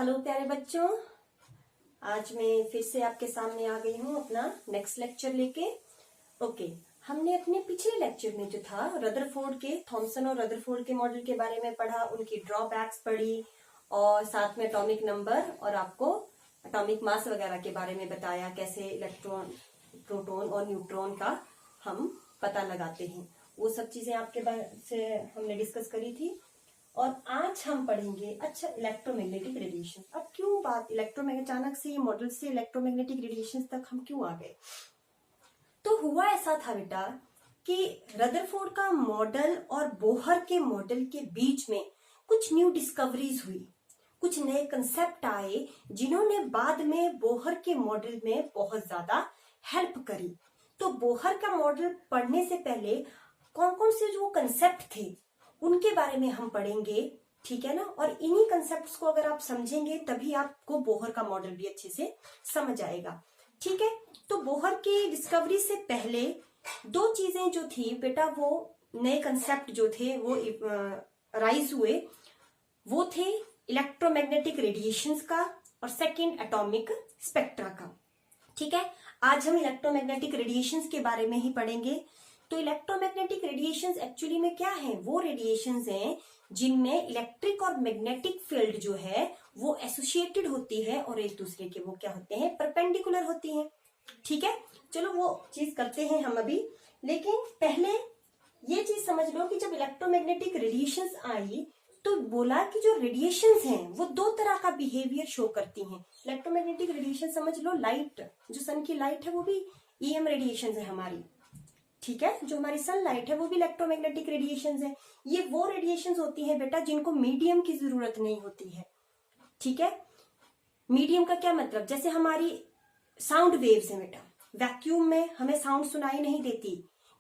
Hello प्यारे बच्चों, आज मैं फिर से आपके सामने आ गई हूँ अपना नेक्स्ट लेक्चर लेके। ओके, हमने अपने पिछले लेक्चर में जो था रदरफोर्ड के थॉमसन और रदरफोर्ड के मॉडल के बारे में पढ़ा, उनकी ड्रॉबैक्स पढ़ी और साथ में एटॉमिक नंबर और आपको एटॉमिक मास वगैरह के बारे में बताया, कैसे इलेक्ट्रॉन, प्रोटॉन और न्यूट्रॉन का हम पता लगाते हैं। वो सब चीजें आपके बारे से हमने डिस्कस करी थी। और आज हम पढ़ेंगे अच्छा इलेक्ट्रोमैग्नेटिक रेडिएशन। अब क्यों बात इलेक्ट्रोमैग्नेटिक, अचानक से ये मॉडल से इलेक्ट्रोमैग्नेटिक रेडिएशन तक हम क्यों आ गए? तो हुआ ऐसा था बेटा कि रदरफोर्ड का मॉडल और बोहर के मॉडल के बीच में कुछ न्यू डिस्कवरीज हुई, कुछ नए कंसेप्ट आए जिन्होंने बाद में बोहर के मॉडल में बहुत ज्यादा हेल्प करी। तो बोहर का मॉडल पढ़ने से पहले कौन कौन से जो कंसेप्ट थे उनके बारे में हम पढ़ेंगे, ठीक है ना। और इन्हीं कंसेप्ट्स को अगर आप समझेंगे तभी आपको बोहर का मॉडल भी अच्छे से समझ आएगा, ठीक है। तो बोहर की डिस्कवरी से पहले दो चीजें जो थी बेटा, वो नए कंसेप्ट जो थे वो राइज हुए, वो थे इलेक्ट्रोमैग्नेटिक रेडिएशंस का और सेकंड एटॉमिक स्पेक्ट्रा का, ठीक है। आज हम इलेक्ट्रोमैग्नेटिक रेडिएशंस के बारे में ही पढ़ेंगे। तो इलेक्ट्रोमैग्नेटिक रेडिएशंस एक्चुअली में क्या है? वो रेडिएशंस हैं जिनमें इलेक्ट्रिक और मैग्नेटिक फील्ड जो है वो एसोसिएटेड होती है और एक दूसरे के वो क्या होते हैं, परपेंडिकुलर होती हैं, ठीक है। चलो वो चीज करते हैं हम अभी, लेकिन पहले ये चीज समझ लो कि जब इलेक्ट्रोमैग्नेटिक रेडिएशंस आई तो बोला कि जो रेडिएशंस हैं वो दो तरह का बिहेवियर शो करती हैं। इलेक्ट्रोमैग्नेटिक रेडिएशन समझ लो, लाइट, जो सन की लाइट है वो भी ईएम रेडिएशन है हमारी, ठीक है। जो हमारी सनलाइट है वो भी इलेक्ट्रोमैग्नेटिक रेडिएशंस है। ये वो रेडिएशंस होती हैं बेटा जिनको मीडियम की जरूरत नहीं होती है, ठीक है। मीडियम का क्या मतलब? जैसे हमारी साउंड वेव्स है बेटा, वैक्यूम में हमें साउंड सुनाई नहीं देती,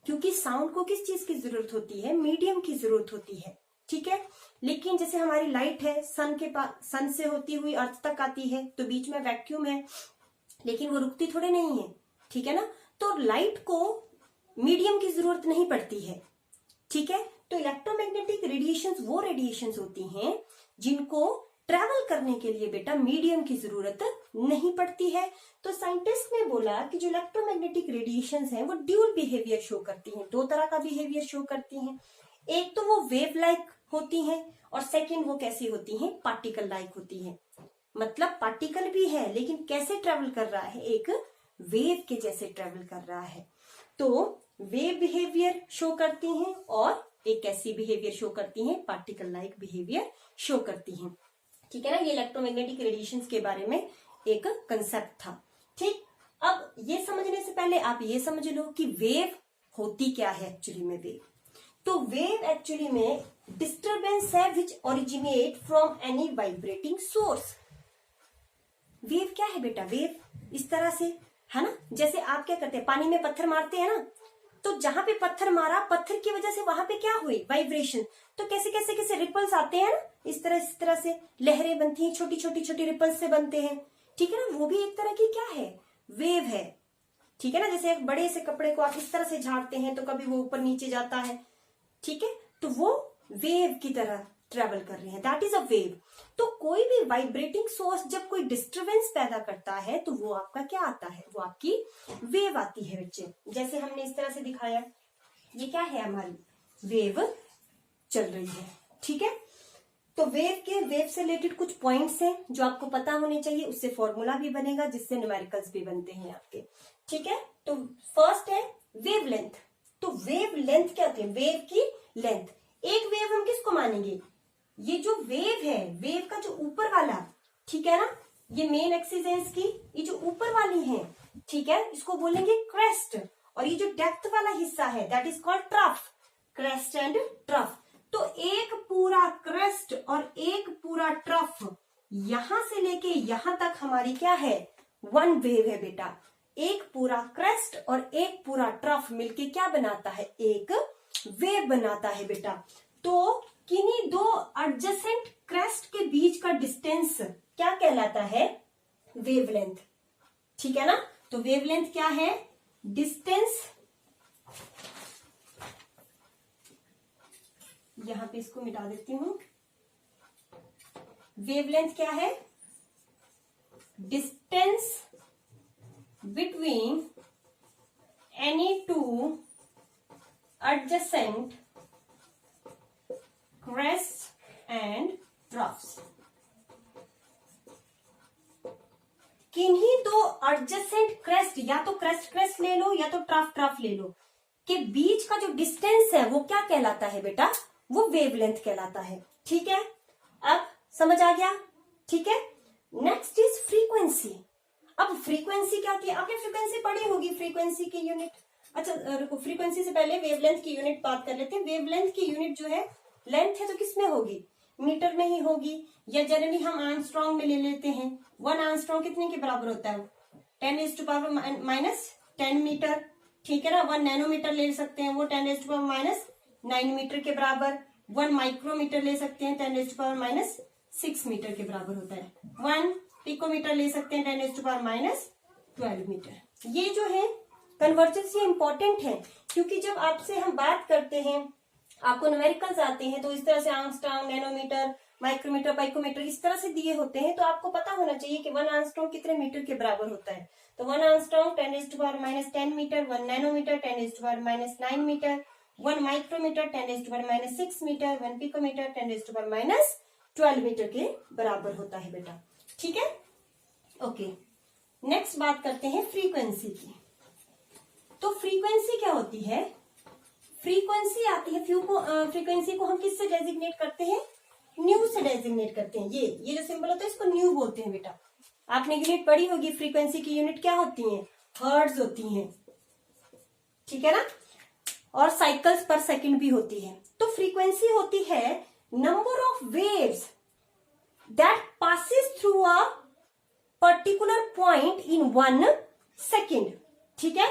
क्योंकि साउंड को किस चीज की जरूरत होती है? मीडियम की जरूरत होती है, ठीक है। लेकिन जैसे हमारी लाइट है, सन के पास, सन से होती हुई अर्थ तक आती है, तो बीच में वैक्यूम है, लेकिन वो रुकती थोड़े नहीं है, ठीक है ना। तो लाइट को मीडियम की जरूरत नहीं पड़ती है, ठीक है। तो इलेक्ट्रोमैग्नेटिक रेडिएशंस वो रेडिएशंस होती हैं जिनको ट्रैवल करने के लिए बेटा मीडियम की जरूरत नहीं पड़ती है। तो साइंटिस्ट ने बोला कि जो इलेक्ट्रोमैग्नेटिक रेडिएशंस हैं वो ड्यूल बिहेवियर शो करती हैं, दो तरह का बिहेवियर शो करती हैं। एक तो वो वेव लाइक होती हैं और सेकेंड वो कैसी होती हैं, पार्टिकल लाइक होती हैं। मतलब पार्टिकल भी है लेकिन कैसे ट्रेवल कर रहा है, एक वेव के जैसे ट्रेवल कर रहा है। तो वेव बिहेवियर शो करती हैं और एक ऐसी बिहेवियर शो करती हैं, पार्टिकल लाइक बिहेवियर शो करती हैं, ठीक है ना। ये इलेक्ट्रोमैग्नेटिक रेडिएशंस के बारे में एक कंसेप्ट था, ठीक। अब ये समझने से पहले आप ये समझ लो कि वेव होती क्या है एक्चुअली में। वेव, तो वेव एक्चुअली में डिस्टर्बेंस है which originate from any vibrating source. Wave क्या है बेटा? वेव इस तरह से है ना, जैसे आप क्या करते हैं, पानी में पत्थर मारते हैं ना, तो जहां पे पत्थर मारा, पत्थर की वजह से वहां पे क्या हुई, वाइब्रेशन। तो कैसे कैसे कैसे रिपल्स आते हैं ना, इस तरह से लहरें बनती हैं, छोटी छोटी छोटी रिपल्स से बनते हैं, ठीक है ना। वो भी एक तरह की क्या है, वेव है, ठीक है ना। जैसे एक बड़े से कपड़े को आप इस तरह से झाड़ते हैं तो कभी वो ऊपर नीचे जाता है, ठीक है। तो वो वेव की तरह ट्रेवल कर रहे हैं, दैट इज अ वेव। तो कोई भी वाइब्रेटिंग सोर्स जब कोई डिस्टरबेंस पैदा करता है तो वो आपका क्या आता है, वो आपकी वेव आती है बच्चे। जैसे हमने इस तरह से दिखाया, ये क्या है, हमारी वेव चल रही है, ठीक है। तो वेव से रिलेटेड कुछ पॉइंट्स हैं जो आपको पता होने चाहिए, उससे फॉर्मूला भी बनेगा जिससे न्यूमेरिकल्स भी बनते हैं आपके, ठीक है। तो फर्स्ट है वेव लेंथ। तो वेव लेंथ क्या होती है? वेव की लेंथ। एक वेव हम किसको मानेंगे? ये जो वेव है, वेव का जो ऊपर वाला, ठीक है ना, ये मेन एक्सिस है इसकी, ये जो ऊपर वाली है, ठीक है, इसको बोलेंगे क्रेस्ट। और ये जो डेप्थ वाला हिस्सा है that is called trough, crest and trough. तो एक पूरा क्रेस्ट और एक पूरा ट्रफ, यहां से लेके यहां तक हमारी क्या है, वन वेव है बेटा। एक पूरा क्रेस्ट और एक पूरा ट्रफ मिलके क्या बनाता है, एक वेव बनाता है बेटा। तो किन्हीं दो एडजेसेंट क्रेस्ट के बीच का डिस्टेंस क्या कहलाता है, वेवलेंथ, ठीक है ना। तो वेवलेंथ क्या है, डिस्टेंस, यहां पे इसको मिटा देती हूं। वेवलेंथ क्या है, distance between any two adjacent crests and troughs। किन्हीं दो adjacent crest, या तो crest ले लो या तो ट्रफ ले लो, के बीच का जो डिस्टेंस है वो क्या कहलाता है बेटा? वो वेवलेंथ कहलाता है। ठीक है, अब समझ आ गया? ठीक है, नेक्स्ट इज फ्रीक्वेंसी। अब फ्रीक्वेंसी क्या होती है? आपने फ्रीक्वेंसी पढ़ी होगी, फ्रीक्वेंसी की यूनिट। अच्छा रुको, फ्रीक्वेंसी से पहले वेवलेंथ की यूनिट बात कर लेते हैं। वेवलेंथ की यूनिट जो है, लेंथ है तो किसमें होगी? मीटर में ही होगी, या जनरली हम आर्मस्ट्रॉन्ग में ले लेते हैं। 1 आर्मस्ट्रॉन्ग कितने के बराबर होता है? 10⁻⁻10 मीटर। ठीक है ना। 1 नैनोमीटर ले सकते हैं, वो 10⁻⁹ मीटर के बराबर। 1 माइक्रोमीटर ले सकते हैं, 10⁻⁶ मीटर के बराबर होता है। 1 पिकोमीटर ले सकते हैं, 10⁻12 मीटर। ये जो है कन्वर्जेंस, ये इंपॉर्टेंट है, क्योंकि जब आपसे हम बात करते हैं, आपको न्यूमेरिकल्स आते हैं, तो इस तरह से आर्मस्ट्रॉन्ग, नैनोमीटर, माइक्रोमीटर, पाइकोमीटर इस तरह से दिए होते हैं, तो आपको पता होना चाहिए कि 1 आर्मस्ट्रॉन्ग कितने मीटर के बराबर होता है। तो 1 Armstrong 10⁻⁻10 metre, 1 nanometre 10⁻⁹ metre, 1 micrometre 10⁻�6 metre, 1 picometre 10⁻12 metre के बराबर होता है बेटा। ठीक है, ओके। नेक्स्ट बात करते हैं फ्रीक्वेंसी की। तो फ्रीक्वेंसी क्या होती है? फ्रीक्वेंसी आती है, फ्रीक्वेंसी को हम किससे डेजिग्नेट करते हैं? न्यू से डेजिग्नेट करते हैं। ये जो सिंबल होता है इसको न्यू बोलते हैं बेटा। आपने यूनिट पढ़ी होगी, फ्रीक्वेंसी की यूनिट क्या होती है? हर्ट्ज होती हैं। ठीक है ना, और साइकिल्स पर सेकंड भी होती है। तो फ्रीक्वेंसी होती है number of waves that passes through a particular point in 1 second. ठीक है,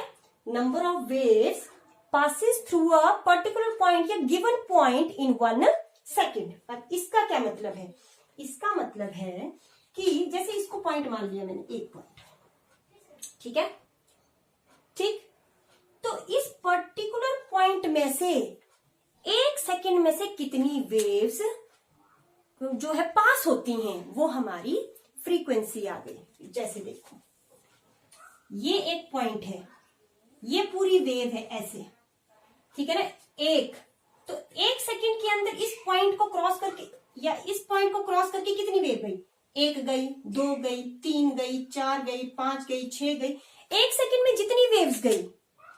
number of waves passes through a particular point या गिवन पॉइंट इन 1 सेकेंड। अब इसका क्या मतलब है? इसका मतलब है कि जैसे इसको पॉइंट मान लिया मैंने, एक पॉइंट। ठीक है, ठीक। तो इस पर्टिकुलर पॉइंट में से 1 सेकेंड में से कितनी वेव्स जो है पास होती हैं, वो हमारी फ्रीक्वेंसी आ गई। जैसे देखो, ये एक पॉइंट है, ये पूरी वेव है ऐसे। ठीक है ना, एक, तो 1 सेकेंड के अंदर इस पॉइंट को क्रॉस करके या इस पॉइंट को क्रॉस करके कितनी वेव गई? 1 गई, 2 गई, 3 गई, 4 गई, 5 गई, 6 गई। 1 सेकेंड में जितनी वेव्स गई,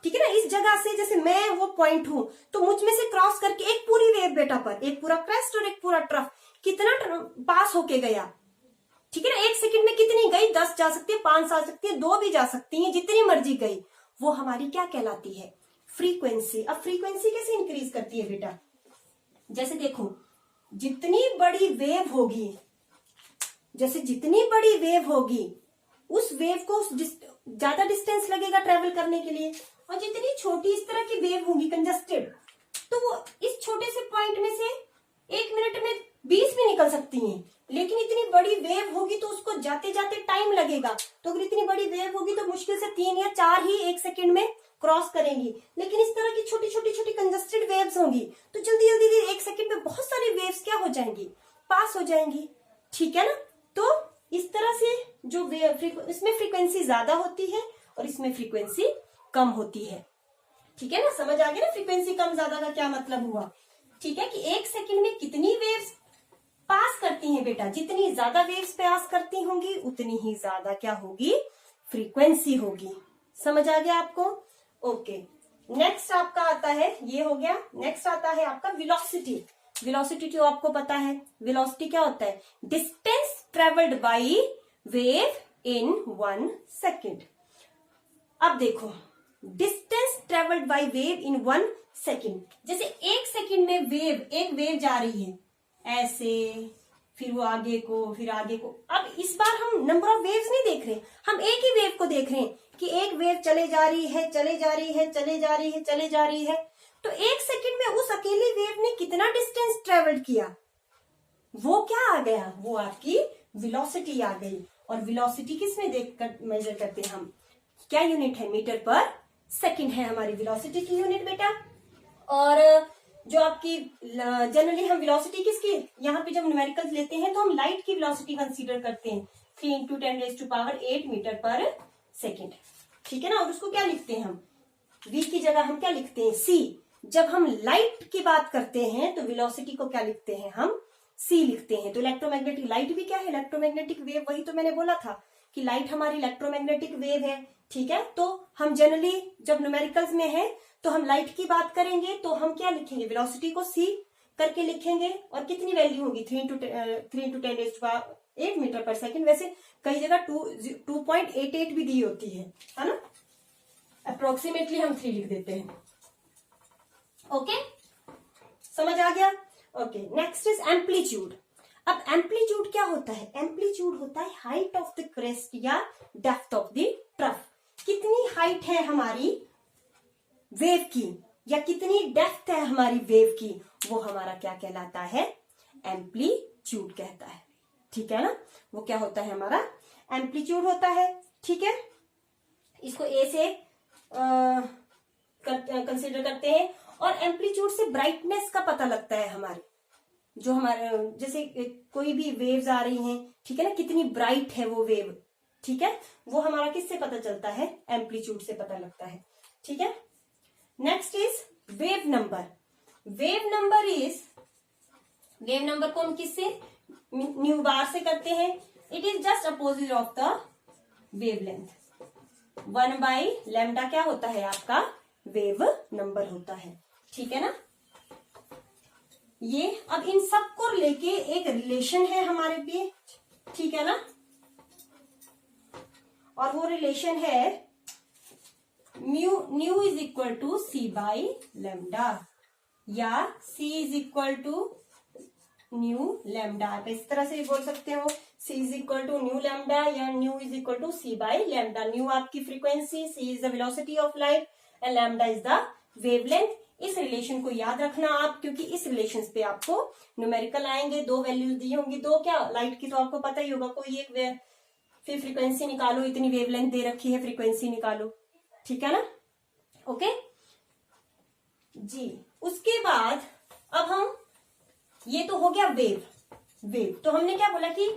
ठीक है ना, इस जगह से, जैसे मैं वो पॉइंट हूं, तो मुझ में से क्रॉस करके एक पूरी वेव बेटा पर, एक पूरा क्रेस्ट और एक पूरा ट्रफ, कितना पास होके गया? ठीक है ना, 1 सेकेंड में कितनी गई? 10 जा सकती है, 5 जा सकती है, 2 भी जा सकती है, जितनी मर्जी गई, वो हमारी क्या कहलाती है? फ्रीक्वेंसी। अब फ्रीक्वेंसी कैसे इंक्रीज करती है बेटा? जैसे देखो, जितनी बड़ी वेव होगी, जैसे जितनी बड़ी वेव होगी, उस वेव को ज्यादा डिस्टेंस लगेगा ट्रेवल करने के लिए, और जितनी छोटी इस तरह की वेव होगी कंजस्टेड, तो वो इस छोटे से पॉइंट में से 1 मिनट में 20 भी निकल सकती हैं। लेकिन इतनी बड़ी वेव होगी तो उसको जाते जाते टाइम लगेगा। तो अगर इतनी बड़ी वेव होगी तो मुश्किल से 3 या 4 ही 1 सेकेंड में क्रॉस करेंगी। लेकिन इस तरह की छोटी छोटी छोटी कंजस्टेड वेव्स होंगी तो जल्दी जल्दी 1 सेकेंड में बहुत सारी वेव्स क्या हो जाएंगी? पास हो जाएंगी। ठीक है ना, तो इस तरह से जो इसमें फ्रीक्वेंसी ज्यादा होती है और इसमें फ्रीक्वेंसी कम होती है। ठीक है ना, समझ आ गया ना फ्रीक्वेंसी कम ज्यादा का क्या मतलब हुआ? ठीक है, कि 1 सेकेंड में कितनी वेव्स पास करती हैं बेटा? जितनी ज्यादा वेव्स पास करती होंगी उतनी ही ज्यादा क्या होगी? फ्रीक्वेंसी होगी। समझ आ गया आपको? ओके, नेक्स्ट आपका आता है, ये हो गया। नेक्स्ट आता है आपका वेलोसिटी। वेलोसिटी तो आपको पता है, वेलोसिटी क्या होता है? Distance travelled by wave in 1 second. अब देखो, distance travelled by wave in 1 second, जैसे 1 सेकेंड में एक वेव जा रही है ऐसे, फिर वो आगे को, फिर आगे को। अब इस बार हम नंबर ऑफ वेव्स नहीं देख रहे, हम एक ही वेव को देख रहे हैं कि एक वेव चले जा रही है, चले जा रही है, चले जा रही है, चले जा रही है। तो 1 सेकेंड में उस अकेली वेव ने कितना डिस्टेंस ट्रेवल्ड किया, वो क्या आ गया? वो आपकी वेलोसिटी आ गई। और वेलोसिटी किसमें देखकर मेजर करते हैं हम? क्या यूनिट है? मीटर पर सेकेंड है हमारी वेलोसिटी की यूनिट बेटा। और जो आपकी जनरली हम वेलोसिटी किसकी, यहाँ पे जब न्यूमेरिकल्स लेते हैं तो हम लाइट की वेलोसिटी कंसीडर करते हैं 3 इंटू 10⁸ मीटर पर सेकेंड। ठीक है ना, और उसको क्या लिखते हैं हम, v की जगह हम क्या लिखते हैं, c। जब हम लाइट की बात करते हैं तो वेलोसिटी को क्या लिखते हैं, हम c लिखते हैं। तो इलेक्ट्रोमैग्नेटिक लाइट भी क्या है, इलेक्ट्रोमैग्नेटिक वेव, वही तो मैंने बोला था कि लाइट हमारी इलेक्ट्रोमैग्नेटिक वेव है। ठीक है, तो हम जनरली जब न्यूमेरिकल्स में है तो हम लाइट की बात करेंगे तो हम क्या लिखेंगे, वेलोसिटी को c करके लिखेंगे, और कितनी वैल्यू होगी 3 इंटू 10⁸ मीटर पर सेकेंड। वैसे कई जगह 2.88 भी दी होती है ना, अप्रोक्सीमेटली हम 3 लिख देते हैं। ओके, समझ आ गया। Okay, next is amplitude. अब एम्पलीट्यूड क्या होता है, एम्पलीट्यूड होता है हाइट ऑफ द क्रेस्ट या डेप्थ ऑफ द ट्रफ। कितनी हाइट है हमारी वेव की या कितनी डेप्थ है हमारी वेव की, वो हमारा क्या कहलाता है, एम्पलीट्यूड कहता है। ठीक है ना, वो क्या होता है, हमारा एम्पलीट्यूड होता है। ठीक है, इसको ए से कंसिडर करते हैं। और एम्पलीट्यूड से ब्राइटनेस का पता लगता है हमारे, जो हमारे जैसे कोई भी वेव्स आ रही हैं, ठीक है ना, कितनी ब्राइट है वो वेव। ठीक है, वो हमारा किससे पता चलता है, एम्पलीट्यूड से पता लगता है। ठीक है, next is wave number. Wave number को हम किससे, न्यू बार से करते हैं। It is just opposite of the wavelength. 1/λ क्या होता है, आपका वेव नंबर होता है। ठीक है ना, ये अब इन सब को लेके एक रिलेशन है हमारे पे, ठीक है ना, और वो रिलेशन है new is equal to c/λ या c is equal to nu λ। इस तरह से बोल सकते हो, c is equal to nu λ या nu is equal to c/λ। Nu आपकी frequency, c is the velocity of light and λ is the wavelength. इस रिलेशन को याद रखना आप, क्योंकि इस रिलेशन पे आपको न्यूमेरिकल आएंगे। 2 वैल्यूज दी होंगी, 2 क्या, लाइट की तो आपको पता ही होगा, कोई एक फिर फ्रीक्वेंसी निकालो, इतनी वेवलेंथ दे रखी है, फ्रीक्वेंसी निकालो। ठीक है ना, ओके जी। उसके बाद अब हम, ये तो हो गया वेव। तो हमने क्या बोला कि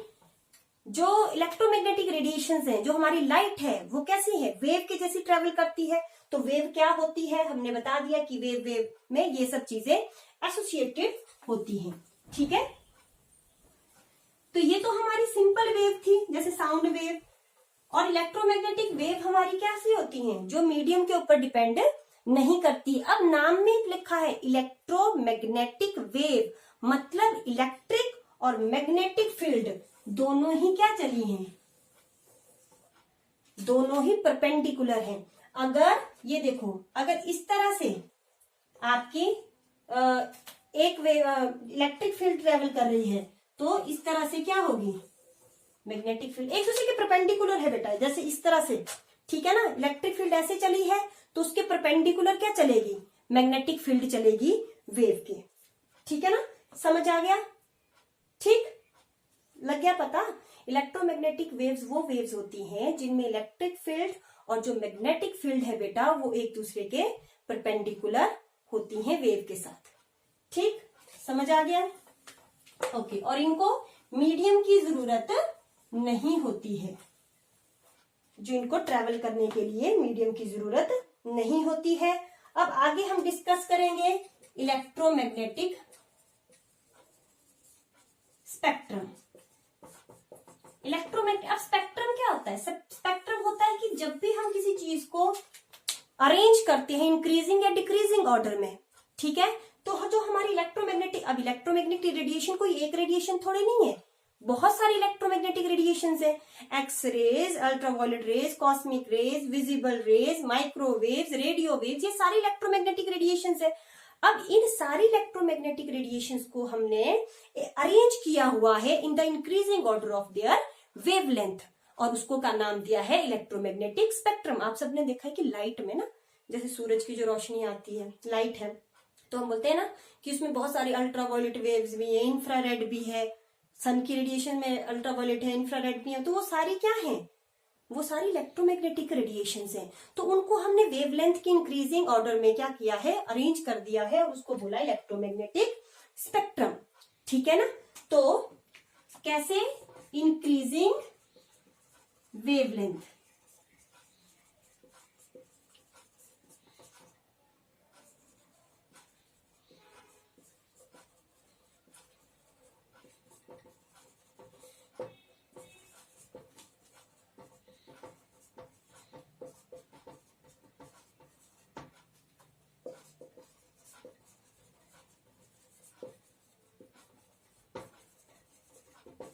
जो इलेक्ट्रोमैग्नेटिक रेडिएशंस हैं, जो हमारी लाइट है, वो कैसी है, वेव के जैसी ट्रेवल करती है। तो वेव क्या होती है, हमने बता दिया कि वेव में ये सब चीजें एसोसिएटेड होती हैं। ठीक है, तो ये तो हमारी सिंपल वेव थी, जैसे साउंड वेव। और इलेक्ट्रोमैग्नेटिक वेव हमारी कैसी होती हैं, जो मीडियम के ऊपर डिपेंड नहीं करती। अब नाम में लिखा है इलेक्ट्रोमैग्नेटिक वेव, मतलब इलेक्ट्रिक और मैग्नेटिक फील्ड दोनों ही क्या चली हैं, दोनों ही परपेंडिकुलर हैं। अगर ये देखो, अगर इस तरह से आपकी एक इलेक्ट्रिक फील्ड ट्रेवल कर रही है, तो इस तरह से क्या होगी, मैग्नेटिक फील्ड एक दूसरे के परपेंडिकुलर है बेटा, जैसे इस तरह से। ठीक है ना, इलेक्ट्रिक फील्ड ऐसे चली है तो उसके परपेंडिकुलर क्या चलेगी, मैग्नेटिक फील्ड चलेगी वेव के। ठीक है ना, समझ आ गया, ठीक लग गया पता। इलेक्ट्रोमैग्नेटिक वेव्स वो वेव्स होती हैं जिनमें इलेक्ट्रिक फील्ड और जो मैग्नेटिक फील्ड है बेटा, वो एक दूसरे के परपेंडिकुलर होती हैं वेव के साथ। ठीक, समझ आ गया, ओके। और इनको मीडियम की जरूरत नहीं होती है, जो इनको ट्रेवल करने के लिए मीडियम की जरूरत नहीं होती है। अब आगे हम डिस्कस करेंगे इलेक्ट्रोमैग्नेटिक स्पेक्ट्रम। इलेक्ट्रोमैग्नेटिक, अब स्पेक्ट्रम क्या होता है, स्पेक्ट्रम होता है कि जब भी हम किसी चीज को अरेंज करते हैं इंक्रीजिंग या डिक्रीजिंग ऑर्डर में, ठीक है, तो जो हमारी इलेक्ट्रोमैग्नेटिक, अब इलेक्ट्रोमैग्नेटिक रेडिएशन कोई एक रेडिएशन थोड़ी नहीं है, बहुत सारी इलेक्ट्रोमैग्नेटिक रेडिएशंस है। X rays, ultraviolet rays, cosmic rays, visible rays, microwaves, radio waves, ये सारी इलेक्ट्रोमैग्नेटिक रेडिएशंस है। अब इन सारी इलेक्ट्रोमैग्नेटिक रेडिएशंस को हमने अरेंज किया हुआ है in the increasing order of their wavelength, और उसको का नाम दिया है इलेक्ट्रोमैग्नेटिक स्पेक्ट्रम। आप सबने देखा है कि लाइट में ना, जैसे सूरज की जो रोशनी आती है, लाइट है, तो हम बोलते हैं ना कि उसमें बहुत सारी अल्ट्रावायलेट वेव्स भी है, इंफ्रारेड भी है, सन की रेडिएशन में अल्ट्रावायलेट है, इंफ्रारेड भी है, तो वो सारी क्या है, वो सारी इलेक्ट्रोमैग्नेटिक रेडिएशंस हैं। तो उनको हमने वेवलेंथ की इंक्रीजिंग ऑर्डर में क्या किया है, अरेंज कर दिया है, और उसको बोला इलेक्ट्रोमैग्नेटिक स्पेक्ट्रम। ठीक है ना, तो कैसे, इंक्रीजिंग वेवलेंथ।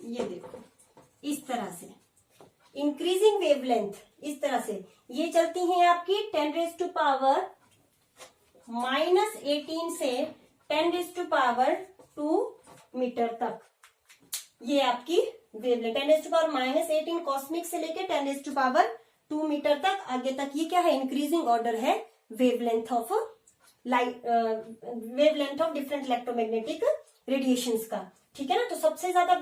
ये देखो इस तरह से इंक्रीजिंग वेवलेंथ, इस तरह से ये चलती हैं आपकी 10⁻⁻18 से 10⁻²⁰ मीटर तक। ये आपकी वेवलेंथ 10⁻⁻18 कॉस्मिक से लेके 10⁻² मीटर तक आगे तक। ये क्या है? इंक्रीजिंग ऑर्डर है wavelength of light, wavelength of different electromagnetic radiations का। ठीक है ना। तो सबसे ज्यादा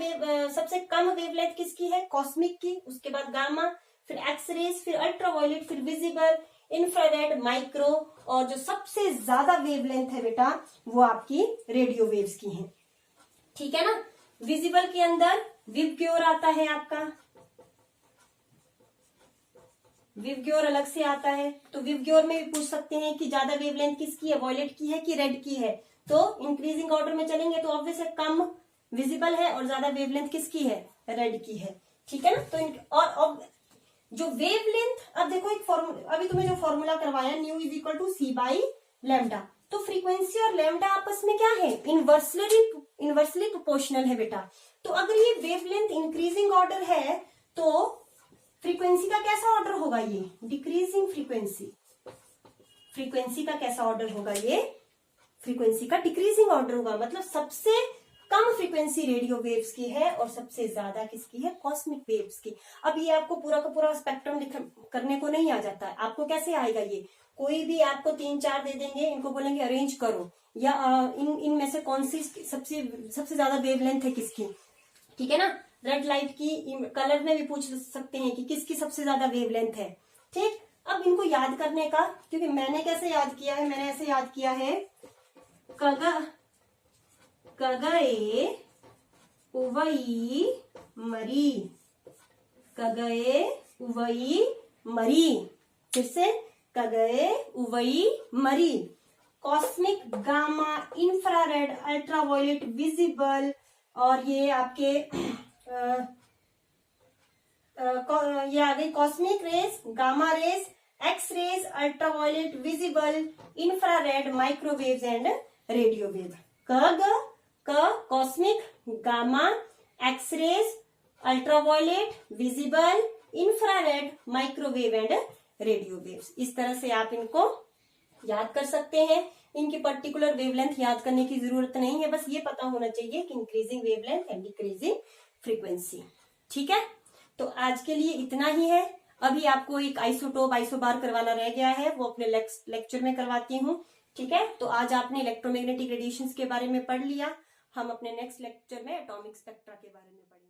सबसे कम वेवलेंथ किसकी है? कॉस्मिक की, उसके बाद गामा, फिर एक्सरेज, फिर अल्ट्रावायलेट, फिर विजिबल, इंफ्रारेड, माइक्रो, और जो सबसे ज्यादा वेवलेंथ है बेटा वो आपकी रेडियो वेव्स की है। ठीक है ना। विजिबल के अंदर विवग्योर आता है आपका, विवग्योर अलग से आता है। तो विवग्योर में भी पूछ सकते हैं कि ज्यादा वेवलेंथ किसकी है, वॉयलेट की है कि रेड की है। तो इंक्रीजिंग ऑर्डर में चलेंगे तो ऑब्वियस है कम विजिबल है और ज्यादा वेवलेंथ किसकी है? रेड की है। ठीक है ना। तो और जो वेवलेंथ, अब देखो एक फॉर्मूला, अभी तुम्हें जो फॉर्मूला करवाया nu is equal to c by lambda, तो फ्रीक्वेंसी और लैम्डा आपस में क्या है? इनवर्सली प्रोपोर्शनल है बेटा। तो अगर ये वेवलेंथ इंक्रीजिंग ऑर्डर है तो फ्रीक्वेंसी का कैसा ऑर्डर होगा? ये डिक्रीजिंग फ्रीक्वेंसी। फ्रीक्वेंसी का कैसा ऑर्डर होगा? ये फ्रीक्वेंसी का डिक्रीजिंग ऑर्डर होगा। मतलब सबसे कम फ्रीक्वेंसी रेडियो वेव्स की है और सबसे ज्यादा किसकी है? कॉस्मिक वेव्स की। अब ये आपको पूरा का पूरा स्पेक्ट्रम करने को नहीं आ जाता है। आपको कैसे आएगा? ये कोई भी आपको 3-4 दे देंगे, इनको बोलेंगे अरेंज करो, या इनमें से कौन सी सबसे ज्यादा वेवलेंथ है किसकी। ठीक है ना। रेड लाइट की कलर में भी पूछ सकते हैं कि किसकी सबसे ज्यादा वेवलेंथ है। ठीक। अब इनको याद करने का, क्योंकि मैंने कैसे याद किया है, मैंने ऐसे याद किया है, कगए उवई मरी, कगए उवई मरी, फिर से कगए उवई मरी। Cosmic, gamma, infrared, ultraviolet, visible, और ये आपके ये आ गई cosmic rays, gamma rays, X rays, ultraviolet, visible, infrared, microwaves and radio wave. Cosmic, gamma, X rays, ultraviolet, visible, infrared, microwave and radio waves. इस तरह से आप इनको याद कर सकते हैं। इनकी पर्टिकुलर वेवलेंथ याद करने की जरूरत नहीं है, बस ये पता होना चाहिए कि increasing wavelength and decreasing frequency. ठीक है। तो आज के लिए इतना ही है। अभी आपको एक आइसोटोप आइसोबार करवाना रह गया है, वो अपने लेक्चर में करवाती हूँ। ठीक है। तो आज आपने इलेक्ट्रोमैग्नेटिक रेडिएशंस के बारे में पढ़ लिया। हम अपने नेक्स्ट लेक्चर में एटॉमिक स्पेक्ट्रा के बारे में पढ़ेंगे।